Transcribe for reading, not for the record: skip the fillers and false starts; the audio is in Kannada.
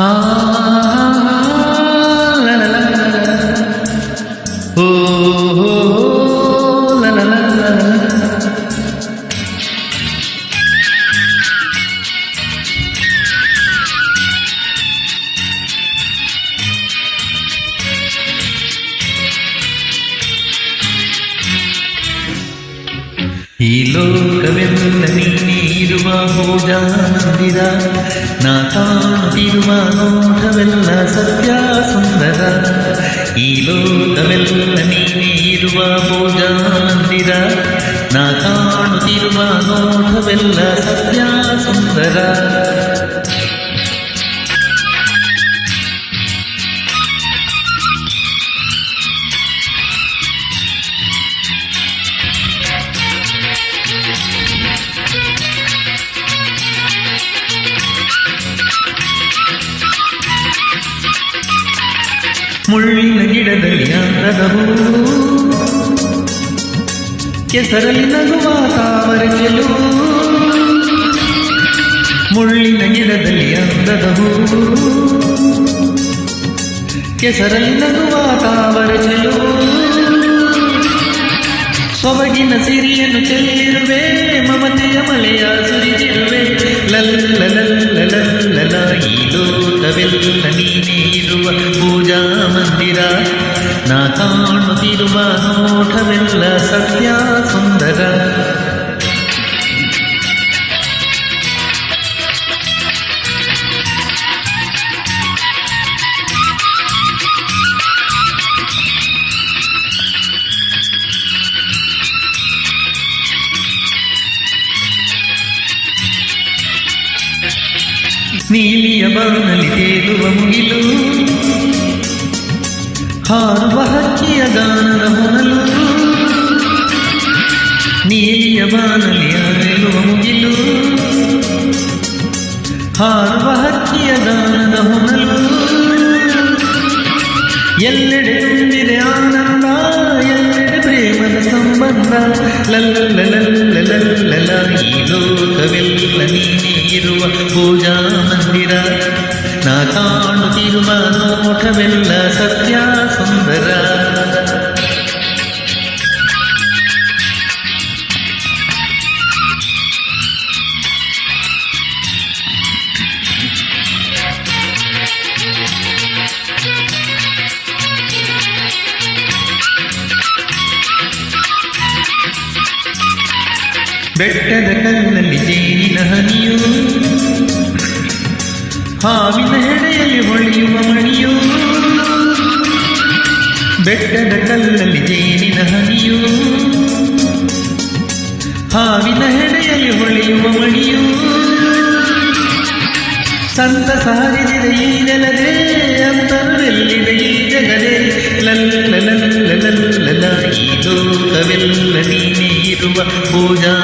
ಆ ಲ ಲ ಲ ಲ. ಓ ಲ ಲ ಲ ಲ. ಈ ಲೋಕವೆಲ್ಲ ನೀನೇ ಇರುವ ಪೂಜಾ ಮಂದಿರ, ನಾ ಕಾಣುತ್ತಿರುವ ನೋಟವೆಲ್ಲ ಸತ್ಯ ಸುಂದರ. ಈ ಲೋಕವೆಲ್ಲ ನೀನೇ ಇರುವ ಪೂಜಾ ಮಂದಿರ, ನಾ ಕಾಣುತ್ತಿರುವ ನೋಟವೆಲ್ಲ ಸತ್ಯ ಸುಂದರ. ಮುಳ್ಳಿನ ಗಿಡದಲ್ಲಿ ಅಂದದ ಹೂ, ಕೆಸರಲ್ಲಿ ನಗುವ ತಾವರ ಚೆಲುವು. ಮುಳ್ಳಿನ ಗಿಡದಲ್ಲಿ ಅಂದದ ಹೂ, ಕೆಸರಲ್ಲಿ ನಗುವ ತಾವರ ಚೆಲುವು. ಸೊಬಗಿನ ಸಿರಿಯನ್ನು ಚೆಲ್ಲಿರುವೆ, ಮಮತೆಯ ಮಳೆಯ ಸುರಿದಿರುವೆ. ಲಲ್ಲ ಲಲ್ಲ ಲಲ್ಲ. ಈ ಲೋಕವೆಲ್ಲ ನೀನೇ ಇರುವ ಪೂಜಾ ಮಂದಿರ, ನಾ ಕಾಣುತ್ತಿರುವ ನೋಟವೆಲ್ಲ ಸತ್ಯ ಸುಂದರ. ನೀಲಿಯ ಬಾನಲಿ ತೇಲುವ ಮುಗಿಲು, ಹಾರುವ ಹಕ್ಕಿಯ ಗಾನದ ಹೊನಲು. ನೀಲಿಯ ಬಾನಲಿ ತೇಲುವ ಮುಗಿಲು, ಹಾರುವ ಹಕ್ಕಿಯ ಗಾನದ ಹೊನಲು. ಎಲ್ಲೆಡೆ ತುಂಬಿದೆ ಆನಂದ, ಎಲ್ಲೆಡೆ ಪ್ರೇಮದ ಸಂಬಂಧ. ಲಲ್ಲ ಲಲ್ಲ ಲಲ್ಲ. ಈ ಲೋಕವೆಲ್ಲ ನೀನೇ ಇರುವ ಪೂಜಾ ಮಂದಿರ, ನಾ ಕಾಣುತ್ತಿರುವ ನೋಟವೆಲ್ಲ ಸತ್ಯ ಸುಂದರ. ಬೆಟ್ಟದ ಕಲ್ಲಲ್ಲಿ ಜೇನಿನ ಹನಿಯು, ಹಾವಿನ ಹೆಡೆಯಲ್ಲಿ ಹೊಳೆಯುವ ಮಣಿಯು. ಬೆಟ್ಟದ ಕಲ್ಲಲ್ಲಿ ಜೇನಿನ ಹನಿಯು, ಹಾವಿನ ಹೆಡೆಯಲ್ಲಿ ಹೊಳೆಯುವ ಮಣಿಯು. ಸಂತಸ ಹರಿದಿದೆ ಈ ನೆಲದೆ, ಅಂತರವೆಲ್ಲಿದೆ ಈ ಜಗದೆ. ಲಲ್ಲ ಲಲ್ಲ ಲಲ್ಲ. ಈ ಲೋಕವೆಲ್ಲ ನೀನೇ ಇರುವ ಪೂಜಾ